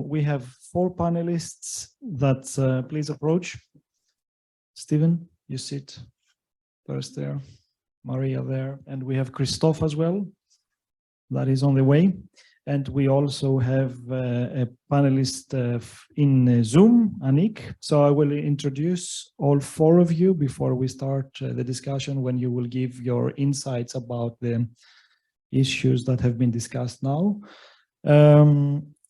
we have 4 panelists that please approach. Stephen, you sit first there, Maria there, and we have Christophe as well, that is on the way. And we also have a panelist in Zoom, Anik. So I will introduce all 4 of you before we start the discussion, when you will give your insights about the issues that have been discussed now.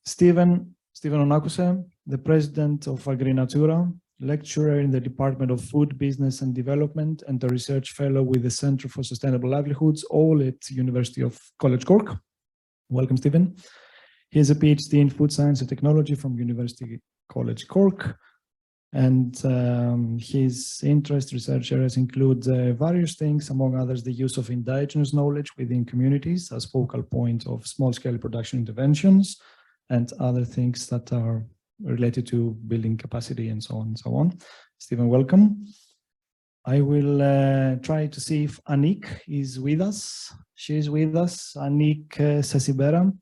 Stephen Onakuse, the president of AgriNatura, lecturer in the Department of Food, Business and Development, and a research fellow with the Center for Sustainable Livelihoods, all at University of College Cork. Welcome, Stephen. He has a PhD in Food Science and Technology from University College Cork. And his research areas include various things, among others, the use of indigenous knowledge within communities as focal point of small-scale production interventions, and other things that are related to building capacity and so on and so on. Stephen, welcome. I will try to see if Anik is with us. She is with us, Anik Sasibera.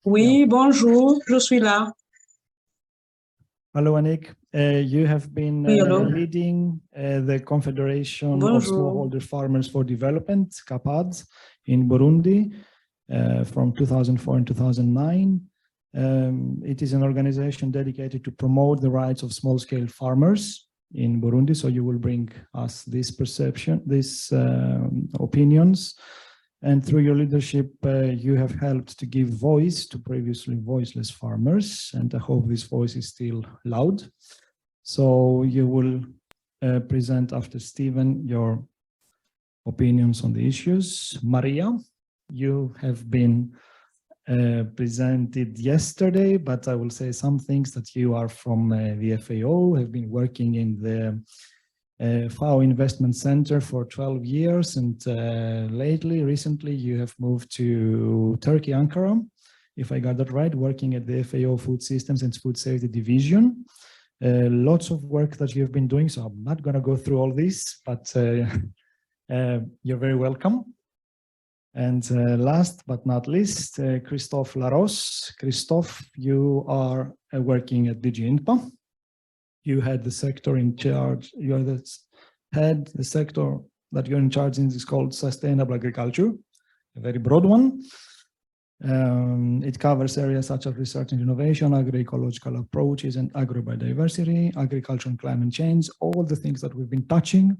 Oui, bonjour, je suis là. Hello, Anik. You have been leading the Confederation of Smallholder Farmers for Development, CAPAD, in Burundi from 2004 and 2009. It is an organization dedicated to promote the rights of small-scale farmers in Burundi. So you will bring us this perception, these opinions. And through your leadership, you have helped to give voice to previously voiceless farmers. And I hope this voice is still loud. So you will present after Stephen your opinions on the issues. Maria, you have been presented yesterday, but I will say some things that you are from the FAO, have been working in the FAO Investment Center for 12 years, and recently you have moved to Turkey, Ankara, if I got that right, working at the FAO Food Systems and Food Safety Division. Lots of work that you have been doing, so I'm not going to go through all this, but you're very welcome. And last but not least, Christophe Laros. Christophe, you are working at DG INPA. You had the sector in charge, you are the sector that you're in charge in is called Sustainable Agriculture, a very broad one. It covers areas such as research and innovation, agroecological approaches and agrobiodiversity, agriculture and climate change, all the things that we've been touching.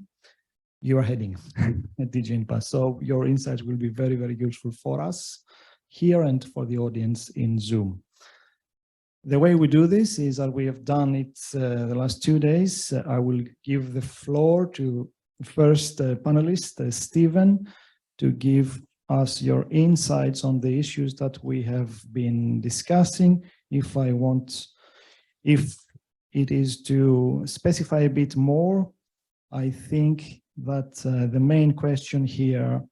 You are heading at DG INPA. So your insights will be very, very useful for us here and for the audience in Zoom. The way we do this is that we have done it the last 2 days. I will give the floor to first panelist, Stephen, to give us your insights on the issues that we have been discussing. If it is to specify a bit more, I think that the main question here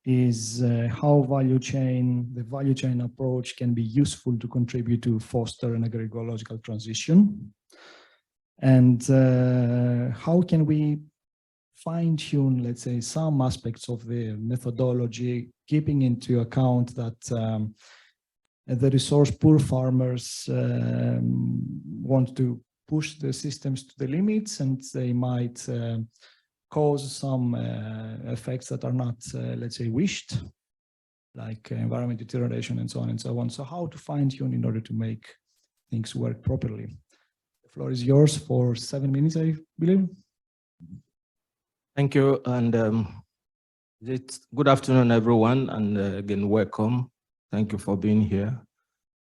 is how the value chain approach can be useful to contribute to foster an agroecological transition. And how can we fine-tune, let's say, some aspects of the methodology, keeping into account that the resource-poor farmers want to push the systems to the limits, and they might cause some effects that are not, let's say, wished, like environment deterioration and so on and so on. So how to fine-tune in order to make things work properly? The floor is yours for 7 minutes, I believe. Thank you, and it's good afternoon, everyone, and again, welcome. Thank you for being here.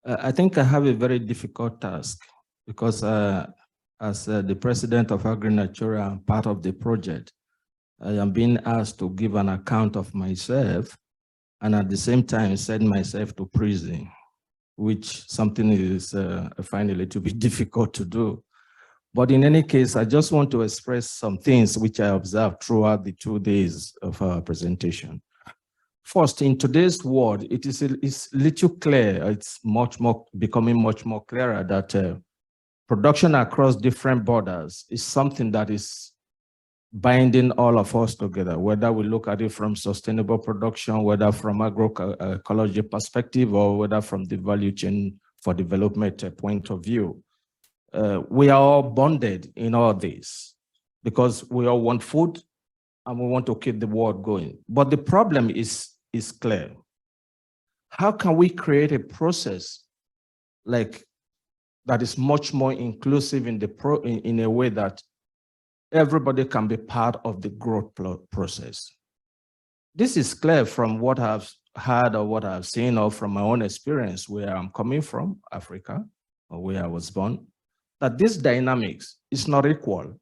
I think I have a very difficult task because as the president of AgriNatura and part of the project, I am being asked to give an account of myself and at the same time send myself to prison, which something is I find a little bit difficult to do. But in any case, I just want to express some things which I observed throughout the 2 days of our presentation. First, in today's world, it's little clear, it's becoming much more clearer that production across different borders is something that is binding all of us together, whether we look at it from sustainable production, whether from agroecology perspective, or whether from the value chain for development point of view. We are all bonded in all this because we all want food and we want to keep the world going. But the problem is clear. How can we create a process like that is much more inclusive in a way that everybody can be part of the growth process? This is clear from what I've heard or what I've seen or from my own experience where I'm coming from, Africa, or where I was born, that this dynamics is not equal.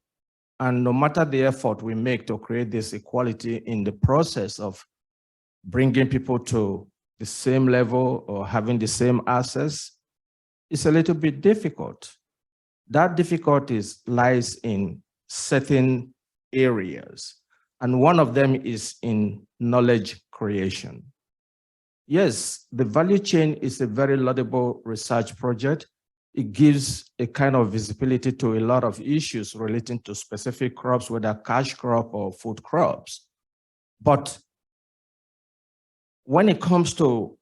And no matter the effort we make to create this equality in the process of bringing people to the same level or having the same access, it's a little bit difficult. That difficulty lies in certain areas. And one of them is in knowledge creation. Yes, the value chain is a very laudable research project. It gives a kind of visibility to a lot of issues relating to specific crops, whether cash crop or food crops. But when it comes to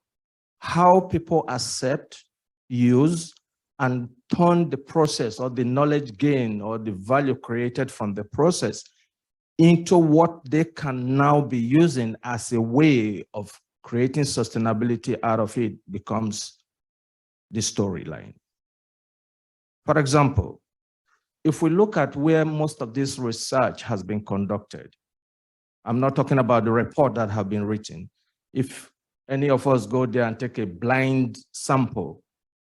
how people accept, use, and turn the process or the knowledge gain or the value created from the process into what they can now be using as a way of creating sustainability out of it becomes the storyline. For example, if we look at where most of this research has been conducted, I'm not talking about the report that have been written. If any of us go there and take a blind sample,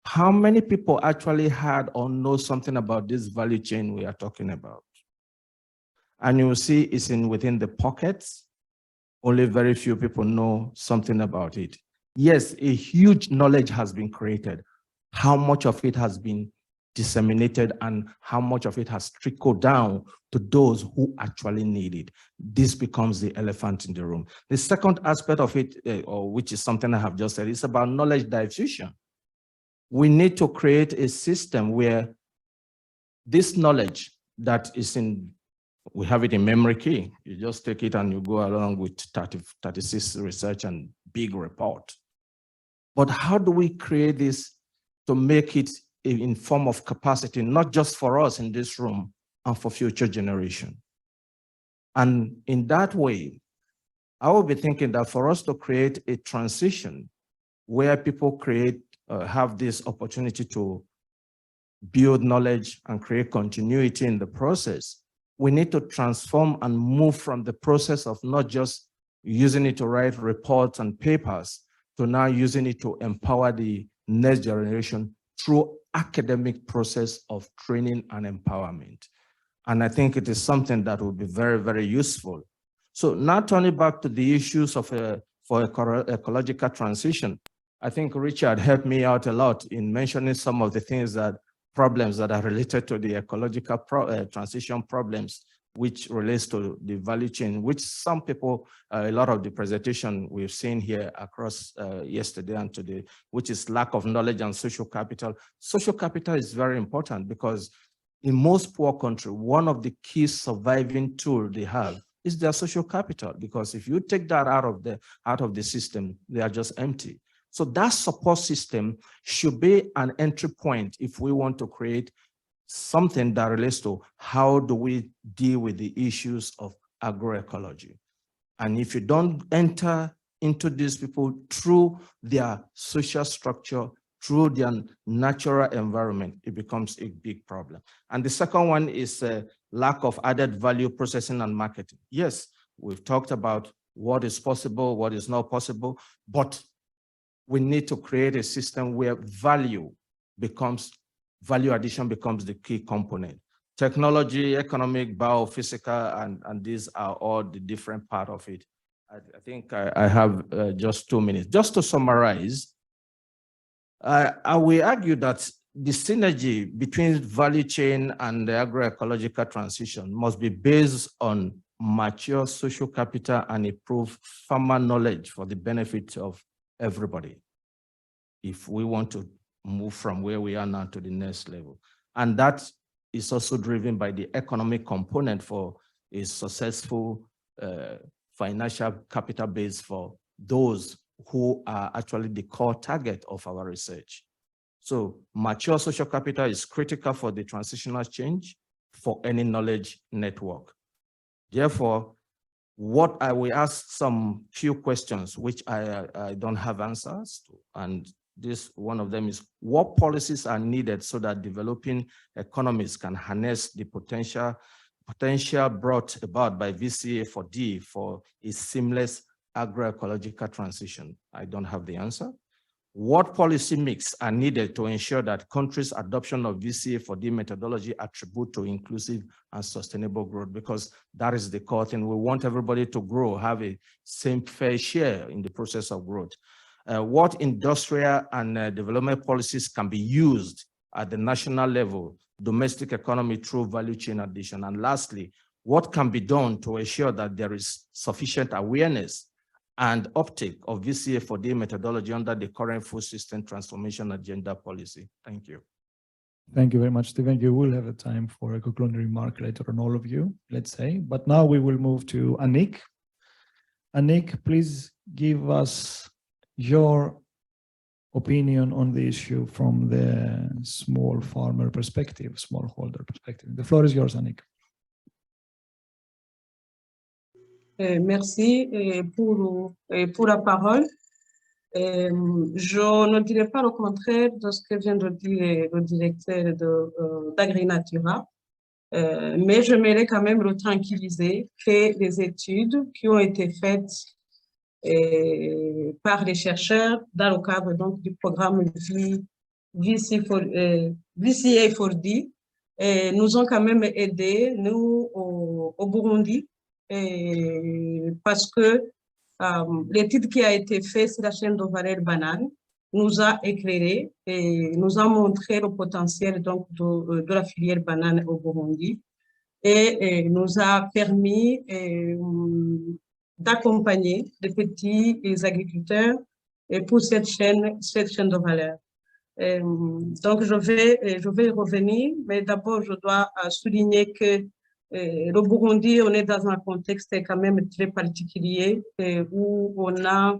how many people actually had or know something about this value chain we are talking about? And you will see it's within the pockets. Only very few people know something about it. Yes, a huge knowledge has been created. How much of it has been disseminated and how much of it has trickled down to those who actually need it? This becomes the elephant in the room. The second aspect of it, which is something I have just said, is about knowledge diffusion. We need to create a system where this knowledge that is we have it in memory key. You just take it and you go along with 36 research and big report. But how do we create this to make it in form of capacity, not just for us in this room and for future generation? And in that way, I will be thinking that for us to create a transition where people have this opportunity to build knowledge and create continuity in the process, we need to transform and move from the process of not just using it to write reports and papers to now using it to empower the next generation through academic process of training and empowerment. And I think it is something that will be very, very useful. So now turning back to the issues of for ecological transition, I think Richard helped me out a lot in mentioning some of the problems that are related to the ecological transition problems, which relates to the value chain, which some people, a lot of the presentation we've seen here across yesterday and today, which is lack of knowledge and social capital. Social capital is very important because in most poor countries, one of the key surviving tools they have is their social capital, because if you take that out of the system, they are just empty. So that support system should be an entry point if we want to create something that relates to how do we deal with the issues of agroecology. And if you don't enter into these people through their social structure, through their natural environment, it becomes a big problem. And the second one is a lack of added value processing and marketing. Yes, we've talked about what is possible, what is not possible, but we need to create a system where value addition becomes the key component. Technology, economic, biophysical, and these are all the different part of it. I think I have just 2 minutes. Just to summarize, I will argue that the synergy between value chain and the agroecological transition must be based on mature social capital and improved farmer knowledge for the benefit of everybody, if we want to move from where we are now to the next level. And that is also driven by the economic component for a successful financial capital base for those who are actually the core target of our research. So mature social capital is critical for the transitional change for any knowledge network. Therefore, what I will ask some few questions, which I don't have answers to, and this one of them is, what policies are needed so that developing economies can harness the potential brought about by VCA4D for a seamless agroecological transition? I don't have the answer. What policy mix are needed to ensure that countries' adoption of VCA4D methodology attribute to inclusive and sustainable growth? Because that is the core thing. We want everybody to grow, have a same fair share in the process of growth. What industrial and development policies can be used at the national level, domestic economy through value chain addition? And lastly, what can be done to ensure that there is sufficient awareness and uptake of VCA4D methodology under the current food system transformation agenda policy? Thank you. Thank you very much, Stephen. You will have a time for a concluding remark later on, all of you, let's say. But now we will move to Anik. Anik, please give us your opinion on the issue from the small farmer perspective, smallholder perspective. The floor is yours, Anik. Merci pour la parole. Je ne dirais pas le contraire de ce que vient de dire le directeur d'AgriNatura, mais j'aimerais quand même le tranquilliser que les études qui ont été faites par les chercheurs dans le cadre donc, du programme VCA4D nous ont quand même aidés, nous, au Burundi, parce que l'étude qui a été faite sur la chaîne de valeur banane nous a éclairé et nous a montré le potentiel donc, de la filière banane au Burundi et nous a permis d'accompagner les petits agriculteurs pour cette chaîne de valeur. Donc, je vais y revenir, mais d'abord, je dois souligner que le Burundi, on est dans un contexte quand même très particulier où on a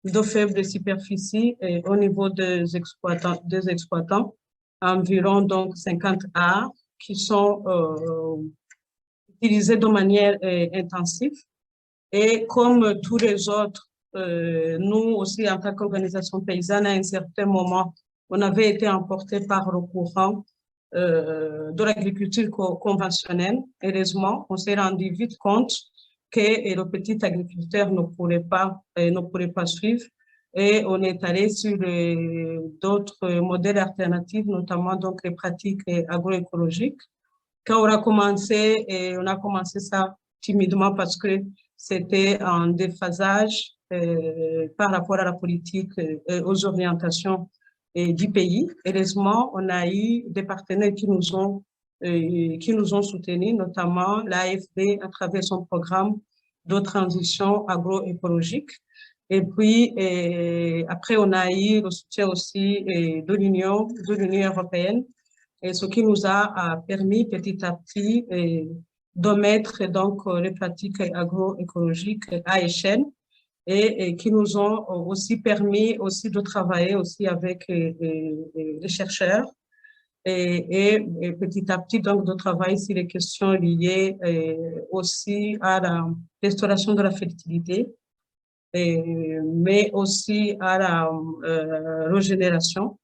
de faibles superficies au niveau des exploitants, environ donc 50 acres qui sont utilisés de manière intensive. Et comme tous les autres, nous aussi en tant qu'organisation paysanne, à un certain moment, on avait été emportés par le courant de l'agriculture conventionnelle. Heureusement, on s'est rendu vite compte que le petit agriculteur ne pourrait pas suivre et on est allé sur d'autres modèles alternatifs, notamment donc les pratiques agroécologiques. Quand on a commencé ça timidement parce que c'était en déphasage par rapport à la politique et aux orientations du pays. Heureusement, on a eu des partenaires qui nous ont soutenus, notamment l'AFD à travers son programme de transition agroécologique. Et puis, après, on a eu le soutien aussi de l'Union européenne, et ce qui nous a permis petit à petit de mettre donc les pratiques agroécologiques à échelle et qui nous ont aussi permis aussi de travailler aussi avec les chercheurs et petit à petit donc de travailler sur les questions liées aussi à la restauration de la fertilité, mais aussi à la régénération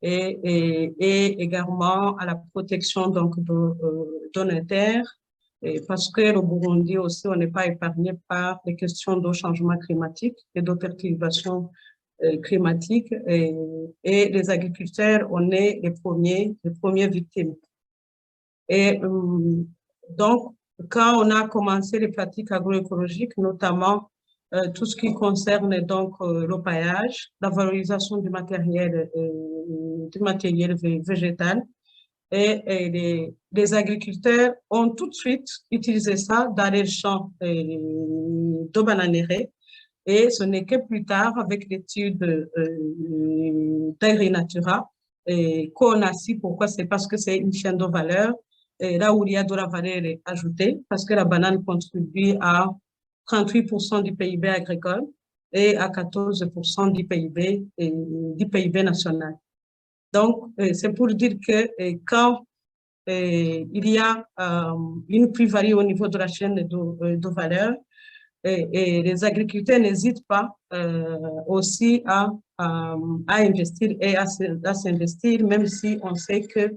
et également à la protection donc de nos terres. Parce que le Burundi aussi, on n'est pas épargné par les questions de changement climatique et de perturbations climatiques. Et les agriculteurs, on est les premières victimes. Et donc, quand on a commencé les pratiques agroécologiques, notamment tout ce qui concerne donc le paillage, la valorisation du matériel végétal, et les agriculteurs ont tout de suite utilisé ça dans les champs de bananeraies. Et ce n'est que plus tard, avec l'étude d'AgriNatura, qu'on a su pourquoi. C'est parce que c'est une chaîne de valeur là où il y a de la valeur ajoutée, parce que la banane contribue à 38% du PIB agricole et à 14% du PIB national. Donc, c'est pour dire que quand il y a une plus-value au niveau de la chaîne de valeur, et les agriculteurs n'hésitent pas aussi à investir et à s'investir, même si on sait que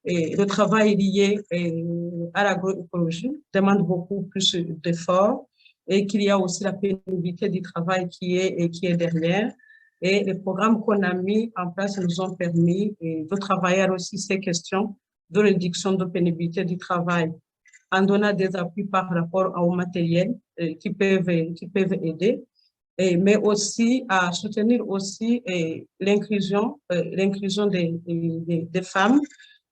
le travail lié à l'agroécologie demande beaucoup plus d'efforts et qu'il y a aussi la pénibilité du travail qui est derrière. Et les programmes qu'on a mis en place nous ont permis de travailler aussi ces questions de réduction de pénibilité du travail en donnant des appuis par rapport au matériel qui peuvent aider, mais aussi à soutenir aussi l'inclusion des femmes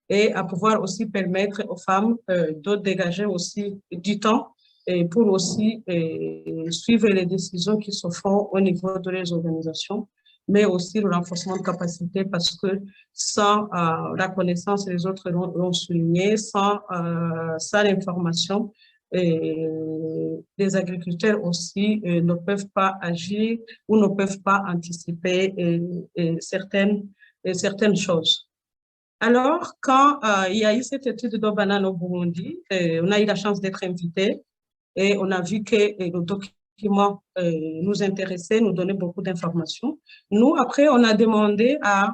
et à pouvoir aussi permettre aux femmes de dégager aussi du temps pour aussi suivre les décisions qui se font au niveau de les organisations, mais aussi le renforcement de capacité parce que sans la connaissance, les autres l'ont souligné, sans l'information, les agriculteurs aussi ne peuvent pas agir ou ne peuvent pas anticiper certaines choses. Alors, quand il y a eu cette étude de banane au Burundi, on a eu la chance d'être invité et on a vu que le document nous intéressait, nous donnait beaucoup d'informations. Nous, après, on a demandé à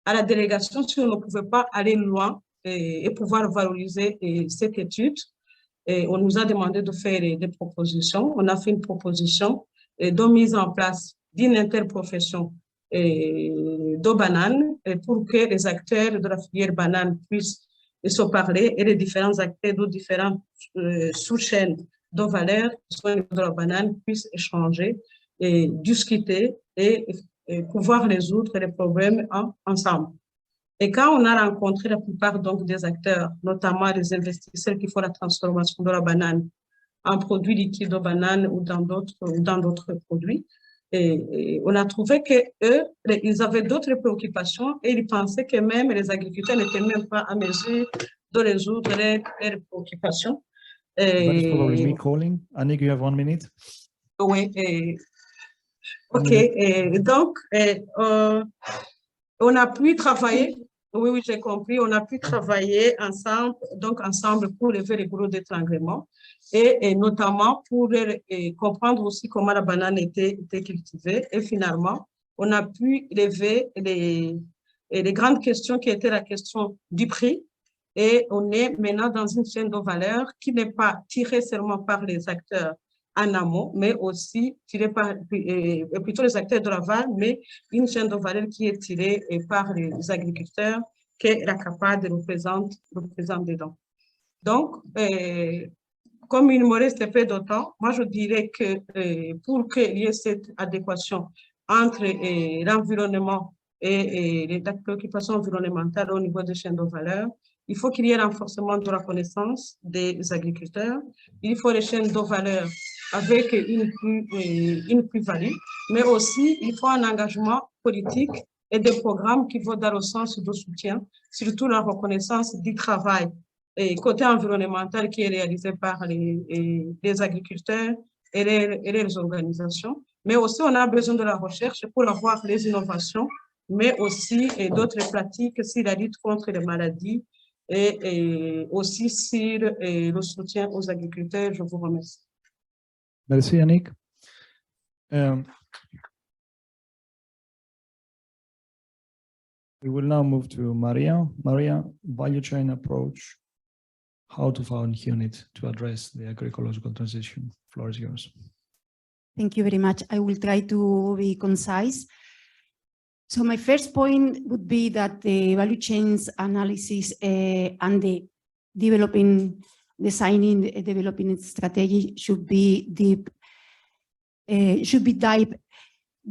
la délégation si on ne pouvait pas aller loin et pouvoir valoriser cette étude. Et on nous a demandé de faire des propositions. On a fait une proposition de mise en place d'une interprofession de banane pour que les acteurs de la filière banane puissent se parler et les différents acteurs de différentes sous-chaînes de valeur de la banane puissent échanger et discuter et pouvoir résoudre les problèmes ensemble. Et quand on a rencontré la plupart donc des acteurs, notamment les investisseurs qui font la transformation de la banane en produits liquides de banane ou dans d'autres produits, et on a trouvé que eux, ils avaient d'autres préoccupations et ils pensaient que même les agriculteurs n'étaient même pas à mesure de résoudre leurs préoccupations. That is probably me calling. Annick, you have 1 minute. Oui. OK. Donc, on a pu travailler. Oui, j'ai compris. On a pu travailler ensemble pour lever les gros d'étranglement et notamment pour comprendre aussi comment la banane était cultivée. Et finalement, on a pu lever les grandes questions qui étaient la question du prix. Et on est maintenant dans une chaîne de valeur qui n'est pas tirée seulement par les acteurs en amont, mais aussi tirée par plutôt les acteurs de l'aval, mais une chaîne de valeur qui est tirée par les agriculteurs que la CAPAD représente dedans. Donc, comme il me reste peu de temps, moi je dirais que pour qu'il y ait cette adéquation entre l'environnement et les préoccupations environnementales au niveau des chaînes de valeur, il faut qu'il y ait un renforcement de la connaissance des agriculteurs. Il faut les chaînes de valeur avec une plus-value, mais aussi il faut un engagement politique et des programmes qui vont dans le sens de soutien, surtout la reconnaissance du travail et côté environnemental qui est réalisé par les agriculteurs et les organisations. Mais aussi, on a besoin de la recherche pour avoir les innovations, mais aussi d'autres pratiques sur la lutte contre les maladies et aussi sur le soutien aux agriculteurs. Je vous remercie. Merci, Annick. We will now move to Maria. Maria, value chain approach, how to found unit to address the agroecological transition. The floor is yours. Thank you very much. I will try to be concise. So my first point would be that the value chains analysis and the developing strategy should be dive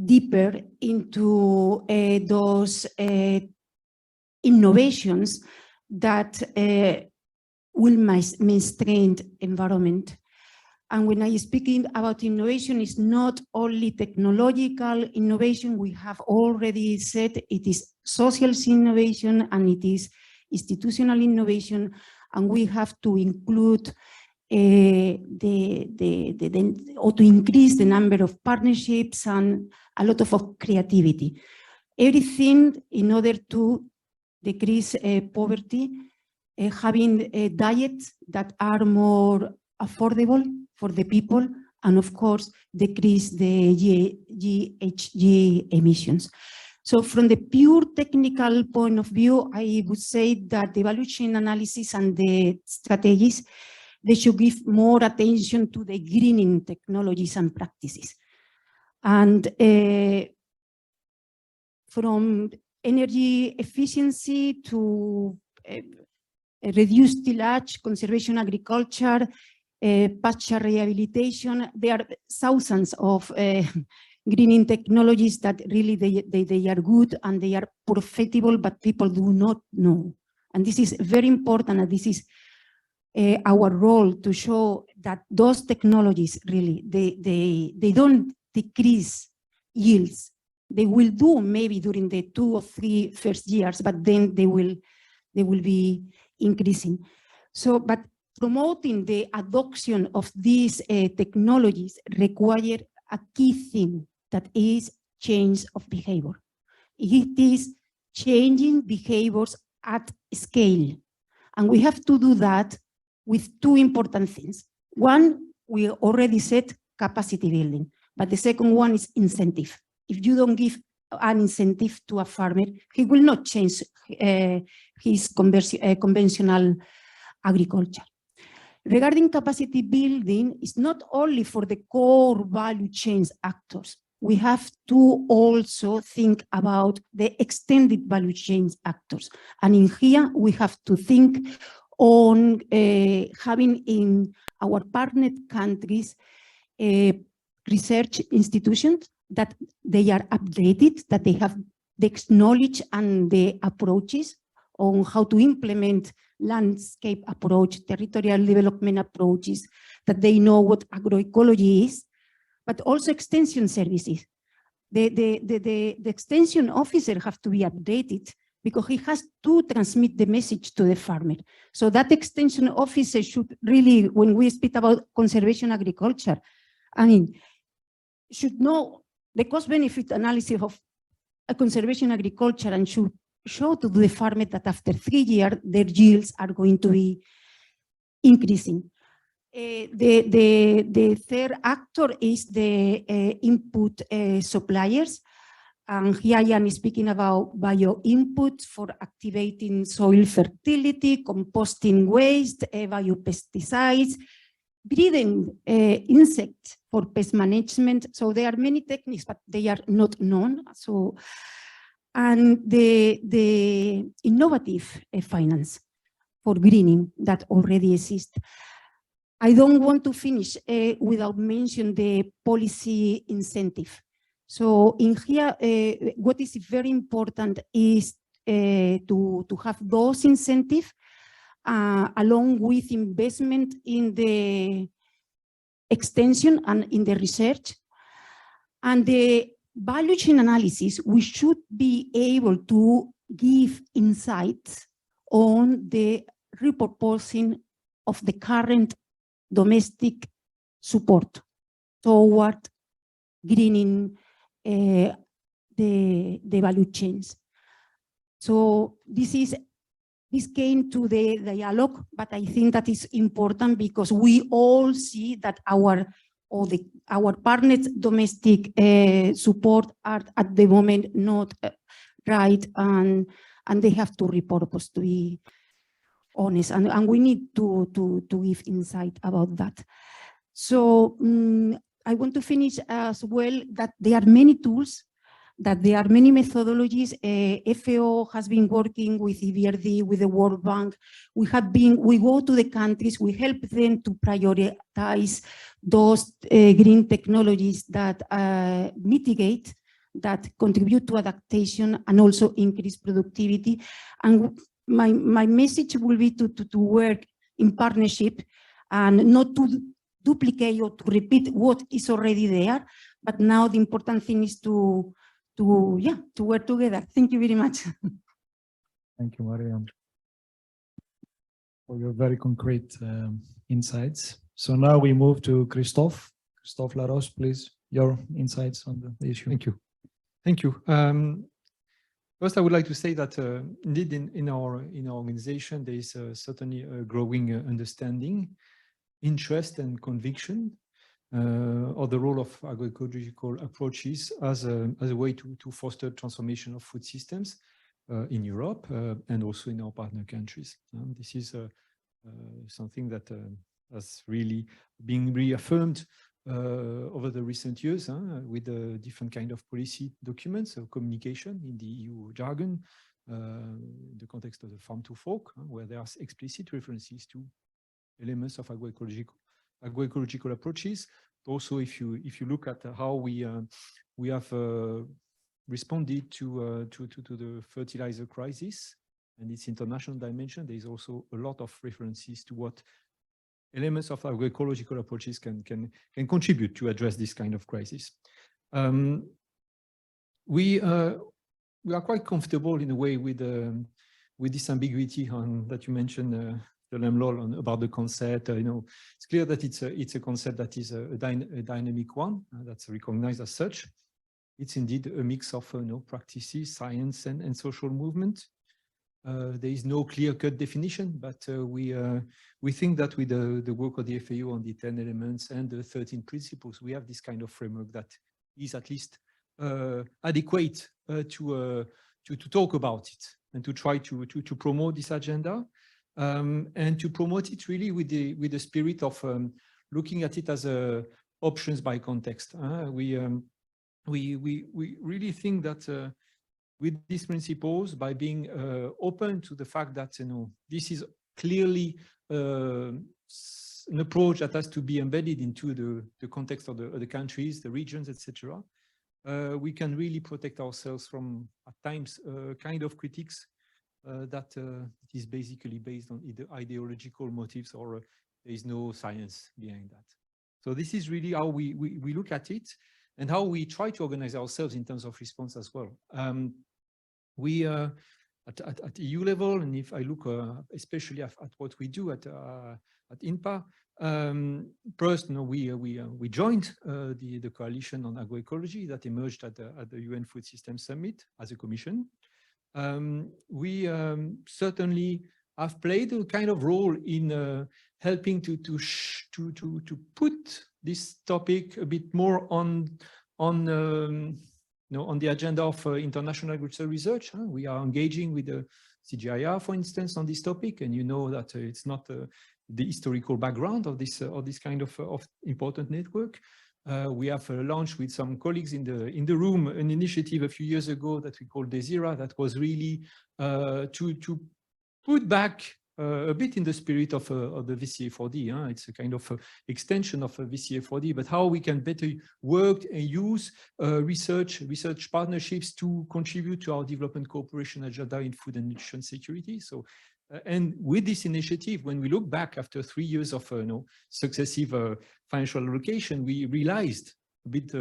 deeper into those innovations that will maintain environment. And when I speaking about innovation, it's not only technological innovation. We have already said it is social innovation and it is institutional innovation. and we have to include or to increase the number of partnerships and a lot of creativity. Everything in order to decrease poverty, having diets that are more affordable for the people, and of course, decrease the GHG emissions. So from the pure technical point of view, I would say that the value chain analysis and the strategies, they should give more attention to the greening technologies and practices. And from energy efficiency to reduced tillage, conservation agriculture, pasture rehabilitation, there are thousands of greening technologies that really they are good and they are profitable, but people do not know. And this is very important, and this is our role to show that those technologies really, they don't decrease yields. They will do maybe during the 2 or 3 first years, but then they will be increasing. So, but promoting the adoption of these technologies require a key thing, that is change of behavior. It is changing behaviors at scale. And we have to do that with 2 important things. One, we already said capacity building, but the second one is incentive. If you don't give an incentive to a farmer, he will not change his conventional agriculture. Regarding capacity building, it's not only for the core value chains actors. We have to also think about the extended value chains actors. And in here, we have to think on having in our partner countries research institutions that they are updated, that they have the knowledge and the approaches on how to implement landscape approach, territorial development approaches, that they know what agroecology is, but also extension services. The extension officer have to be updated because he has to transmit the message to the farmer. So that extension officer should really, when we speak about conservation agriculture, I mean, should know the cost-benefit analysis of a conservation agriculture and should show to the farmer that after 3 years, their yields are going to be increasing. The third actor is the input suppliers. And here I am speaking about bio inputs for activating soil fertility, composting waste, biopesticides, breeding insects for pest management. So there are many techniques, but they are not known. So, and the innovative finance for greening that already exists. I don't want to finish without mentioning the policy incentive. So in here, what is very important is to have those incentives along with investment in the extension and in the research. And the value chain analysis, we should be able to give insights on the repurposing of the current domestic support toward greening the value chains. So this came to the dialogue, but I think that is important because we all see that our partners' domestic support are at the moment not right, and they have to repurpose, to be honest, and we need to give insight about that. So I want to finish as well that there are many tools, that there are many methodologies. FAO has been working with EBRD, with the World Bank. We go to the countries, we help them to prioritize those green technologies that mitigate, that contribute to adaptation and also increase productivity. And my message will be to work in partnership and not to duplicate or to repeat what is already there. But now the important thing is to work together. Thank you very much. Thank you, Maria. for your very concrete insights. So now we move to Christophe. Christophe Laroche, please, your insights on the issue. Thank you. Thank you. First, I would like to say that indeed in our organization, there is certainly a growing understanding, interest and conviction of the role of agroecological approaches as a way to foster transformation of food systems in Europe and also in our partner countries. This is something that has really been reaffirmed over the recent years with different kind of policy documents of communication in the EU jargon, the context of the farm to fork, where there are explicit references to elements of agroecological approaches. Also, if you look at how we have responded to the fertilizer crisis and its international dimension, there is also a lot of references to what elements of agroecological approaches can contribute to address this kind of crisis. We are quite comfortable in a way with this ambiguity that you mentioned, about the concept. It's clear that it's a concept that is a dynamic one that's recognized as such. It's indeed a mix of practices, science, and social movement. There is no clear-cut definition, but we think that with the work of the FAO on the 10 elements and the 13 principles, we have this kind of framework that is at least adequate to talk about it and to try to promote this agenda, and to promote it really with the spirit of looking at it as options by context. We really think that with these principles, by being open to the fact that this is clearly an approach that has to be embedded into the context of the countries, the regions, etc., we can really protect ourselves from, at times, kind of critiques that is basically based on either ideological motives or there is no science behind that. So this is really how we look at it and how we try to organize ourselves in terms of response as well. We at EU level, and if I look especially at what we do at INPA, first, we joined the coalition on agroecology that emerged at the UN Food Systems Summit as a commission. We certainly have played a kind of role in helping to put this topic a bit more on the agenda of international agricultural research. We are engaging with the CGIAR, for instance, on this topic, and you know that it's not the historical background of this kind of important network. We have launched with some colleagues in the room an initiative a few years ago that we called Desira, that was really to put back a bit in the spirit of the VCA4D. It's a kind of extension of VCA4D, but how we can better work and use research partnerships to contribute to our development cooperation agenda in food and nutrition security. So, and with this initiative, when we look back after 3 years of successive financial allocation, we realized a bit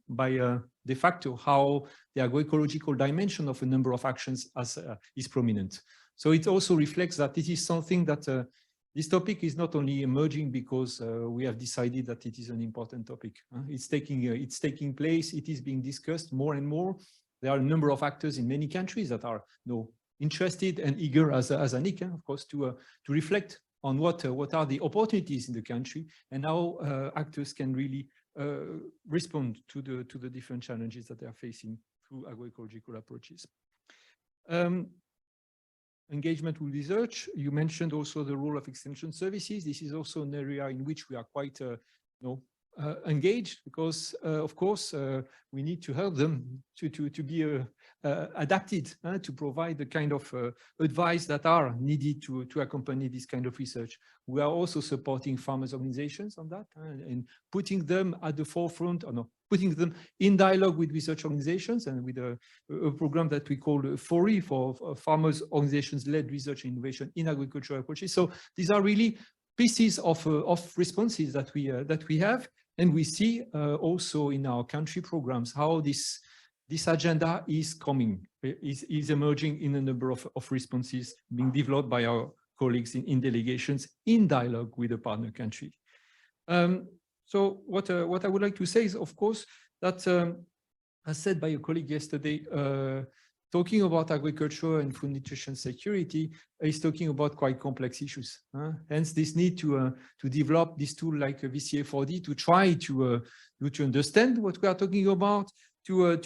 by de facto how the agroecological dimension of a number of actions is prominent. So it also reflects that it is something that this topic is not only emerging because we have decided that it is an important topic. It's taking place. It is being discussed more and more. There are a number of actors in many countries that are interested and eager, as Annick, of course, to reflect on what are the opportunities in the country and how actors can really respond to the different challenges that they are facing through agroecological approaches. Engagement with research. You mentioned also the role of extension services. This is also an area in which we are quite engaged because, of course, we need to help them to be adapted to provide the kind of advice that are needed to accompany this kind of research. We are also supporting farmers' organizations on that and putting them at the forefront, putting them in dialogue with research organizations and with a program that we call FORI, for Farmers Organizations-Led Research and Innovation in Agricultural Approaches. So these are really pieces of responses that we have, and we see also in our country programs how this agenda is emerging in a number of responses being developed by our colleagues in delegations in dialogue with the partner country. So what I would like to say is, of course, that as said by a colleague yesterday, talking about agriculture and food nutrition security is talking about quite complex issues. Hence, this need to develop this tool like a VCA4D to try to understand what we are talking about, to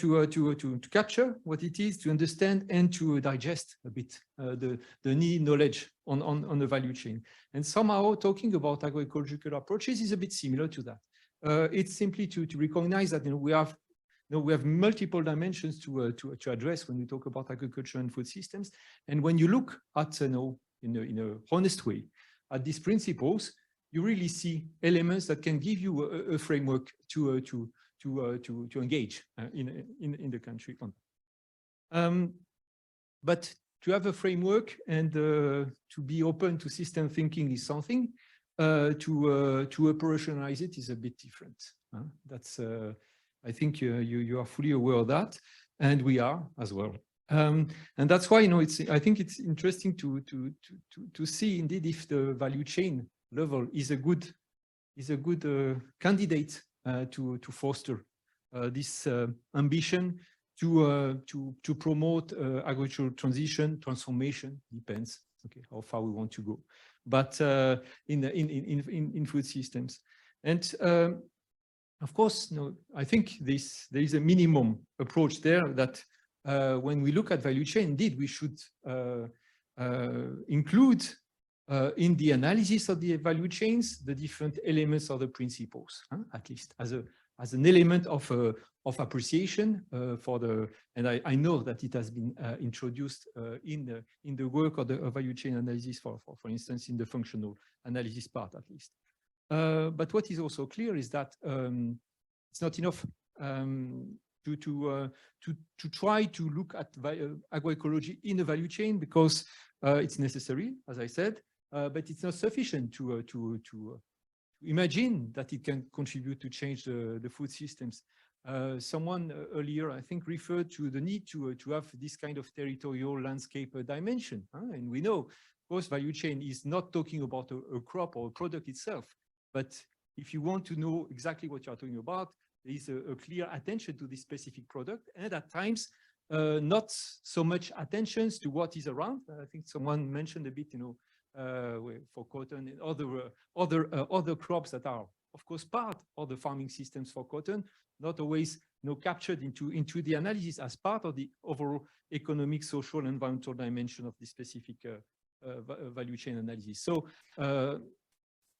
capture what it is, to understand and to digest a bit the need knowledge on the value chain. And somehow talking about agricultural approaches is a bit similar to that. It's simply to recognize that we have multiple dimensions to address when we talk about agriculture and food systems. And when you look at, in a honest way, at these principles, you really see elements that can give you a framework to engage in the country. But to have a framework and to be open to system thinking is something. To operationalize it is a bit different. That's I think you are fully aware of that, and we are as well. And that's why I think it's interesting to see indeed if the value chain level is a good candidate to foster this ambition to promote agricultural transformation. Depends, okay, how far we want to go, but in food systems. And of course, I think there is a minimum approach there that when we look at value chain, indeed, we should include in the analysis of the value chains the different elements of the principles, at least as an element of appreciation for the. And I know that it has been introduced in the work of the value chain analysis, for instance, in the functional analysis part, at least. But what is also clear is that it's not enough to try to look at agroecology in a value chain, because it's necessary, as I said, but it's not sufficient to imagine that it can contribute to change the food systems. Someone earlier, I think, referred to the need to have this kind of territorial landscape dimension, and we know, of course, value chain is not talking about a crop or a product itself. But if you want to know exactly what you are talking about, there is a clear attention to this specific product, and at times not so much attention to what is around. I think someone mentioned a bit, for cotton and other crops that are, of course, part of the farming systems for cotton, not always captured into the analysis as part of the overall economic, social, and environmental dimension of the specific value chain analysis. So.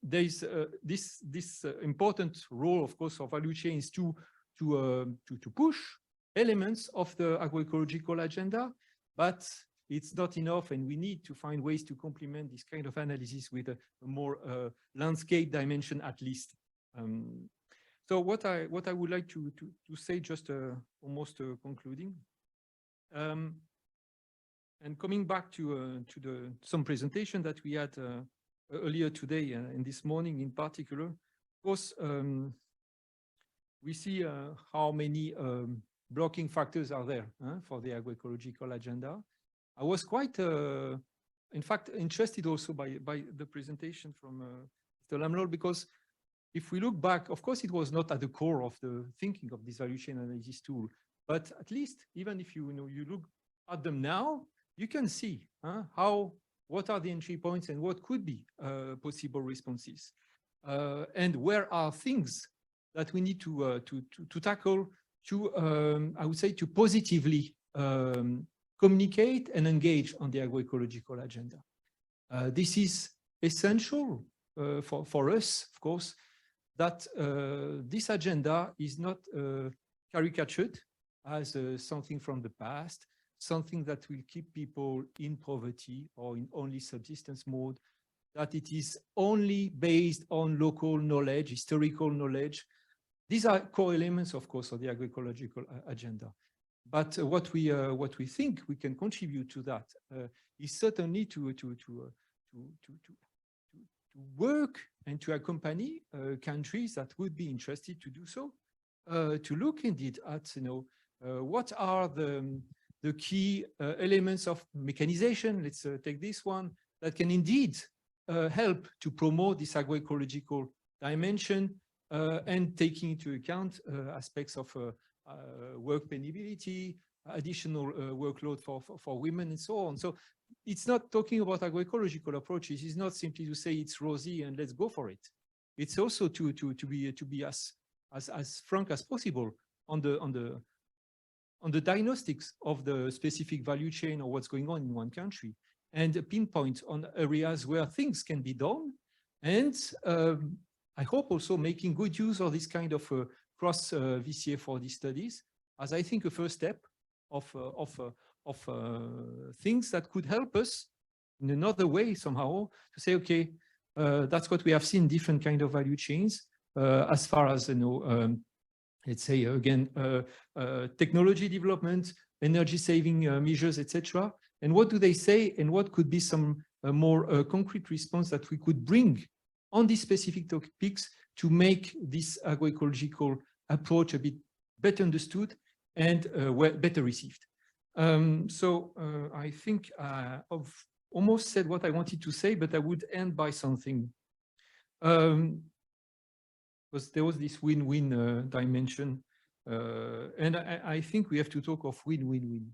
There is this important role, of course, of value chains to push elements of the agroecological agenda, but it's not enough, and we need to find ways to complement this kind of analysis with a more landscape dimension, at least. So what I would like to say, just almost concluding, and coming back to some presentation that we had. Earlier today and this morning in particular, of course, we see how many blocking factors are there for the agroecological agenda. I was quite, in fact, interested also by the presentation from Mr. Lamlol, because if we look back, of course, it was not at the core of the thinking of this value chain analysis tool, but at least even if you look at them now, you can see what are the entry points and what could be possible responses, and where are things that we need to tackle I would say, to positively communicate and engage on the agroecological agenda. This is essential for us, of course, that this agenda is not caricatured as something from the past, something that will keep people in poverty or in only subsistence mode, that it is only based on local knowledge, historical knowledge. These are core elements, of course, of the agroecological agenda. But what we think we can contribute to that is certainly to work and to accompany countries that would be interested to do so, to look indeed at what are the key elements of mechanization. Let's take this one, that can indeed help to promote this agroecological dimension and taking into account aspects of work penability, additional workload for women and so on. So it's not talking about agroecological approaches. It's not simply to say it's rosy and let's go for it. It's also to be as frank as possible on the diagnostics of the specific value chain or what's going on in one country, and pinpoint on areas where things can be done. And I hope also making good use of this kind of cross VCA4D studies as I think a first step of things that could help us in another way somehow to say, okay, that's what we have seen, different kind of value chains as far as, let's say, again, technology development, energy saving measures, etc. And what do they say, and what could be some more concrete response that we could bring on these specific topics to make this agroecological approach a bit better understood and better received. So I think I've almost said what I wanted to say, but I would end by something. Because there was this win-win dimension, and I think we have to talk of win-win-win.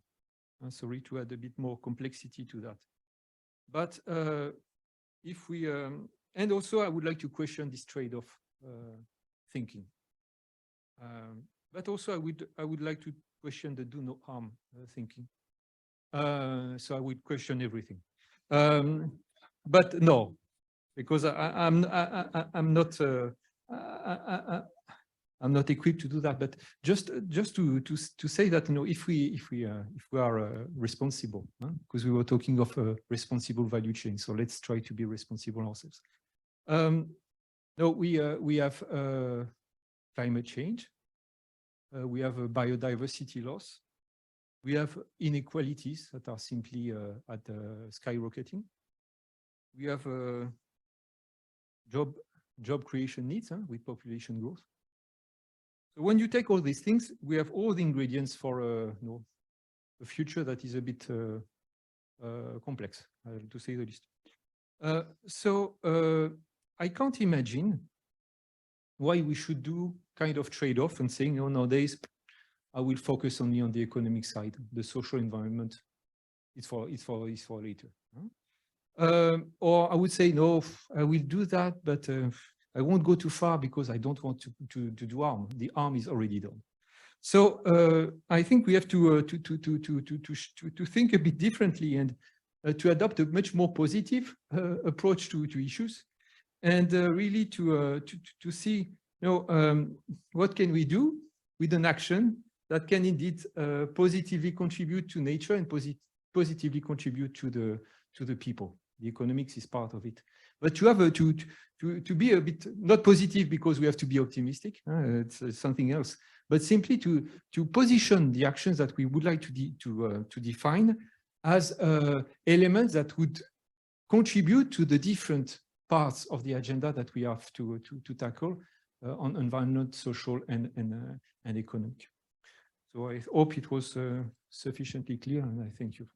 Sorry to add a bit more complexity to that. But if we, and also I would like to question this trade-off thinking. But also I would like to question the do no harm thinking. So I would question everything. But no, because I'm not equipped to do that. But just to say that, if we are responsible, because we were talking of a responsible value chain, so let's try to be responsible ourselves. No, we have climate change. We have a biodiversity loss. We have inequalities that are simply skyrocketing. We have job creation needs with population growth. So when you take all these things, we have all the ingredients for a future that is a bit complex, to say the least. So I can't imagine why we should do kind of trade-off and saying, nowadays I will focus only on the economic side. The social environment is for later. Or I would say, no, I will do that, but I won't go too far because I don't want to do harm. The harm is already done. So I think we have to think a bit differently and to adopt a much more positive approach to issues, and really to see, what can we do with an action that can indeed positively contribute to nature and positively contribute to the people. The economics is part of it, but to have to be a bit not positive because we have to be optimistic. It's something else, but simply to position the actions that we would like to define as elements that would contribute to the different parts of the agenda that we have to tackle on environment, social, and economic. So I hope it was sufficiently clear, and I thank you.